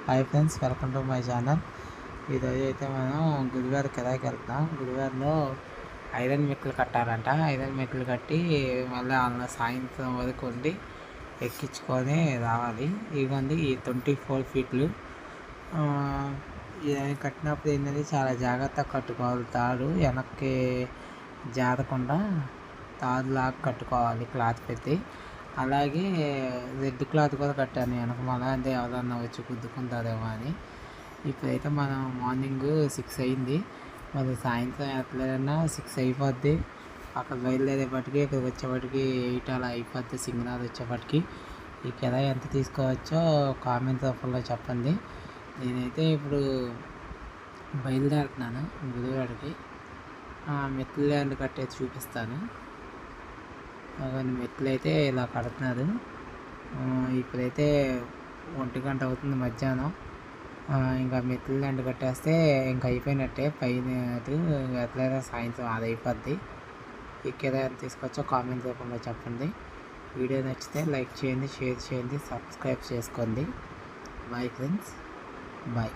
Hi friends, welcome to my channel. ఈరోజు అయితే మనం గుడివారి కిరాయికి వెళ్తాం. గుడివారిలో ఐరన్ మెట్లు కట్టాలంట. ఐరన్ మెట్లు కట్టి మళ్ళీ అందులో సాయంత్రం వరకు ఉండి ఎక్కించుకొని రావాలి. ఇవ్వండి ఈ 24 ఫీట్లు. ఇది కట్టినప్పుడు ఏంటంటే చాలా జాగ్రత్తగా కట్టుకోవాలి. తాడు వెనక్కి జారకుండా తాడులాగా కట్టుకోవాలి క్లాత్ పెట్టి. అలాగే రెడ్ క్లాత్ కూడా కట్టాను వెనక, మళ్ళీ అంటే ఎవరన్నా వచ్చి గుద్దుకుంటారేమో అని. ఇప్పుడైతే మనం మార్నింగ్ 6 అయింది, మరి సాయంత్రం ఎట్లయినా 6 అయిపోద్ది. అక్కడ బయలుదేరేపటికి ఇక్కడికి వచ్చేపటికి 8 అలా అయిపోద్ది. సింగనాథ్ వచ్చేపటికి ఈ కిరాయి ఎంత తీసుకోవచ్చో కామెంట్ రూపంలో చెప్పండి. నేనైతే ఇప్పుడు బయలుదేరుతున్నాను గుడివాడికి. మెట్లు ల్యాండ్ కట్టేది చూపిస్తాను. అవన్నీ మెట్లు అయితే ఇలా కడుతున్నారు. ఇప్పుడైతే 1 గంట అవుతుంది మధ్యాహ్నం. ఇంకా మెట్లు ల్యాండ్ కట్టేస్తే ఇంకా అయిపోయినట్టే. పైన ఎట్లయినా సాయంత్రం 6 అయిపోద్ది. ఈ కిరాయి తీసుకొచ్చో కామెంట్ రూపంలో చెప్పండి. వీడియో నచ్చితే లైక్ చేయండి, షేర్ చేయండి, సబ్స్క్రైబ్ చేసుకోండి. Bye friends, bye.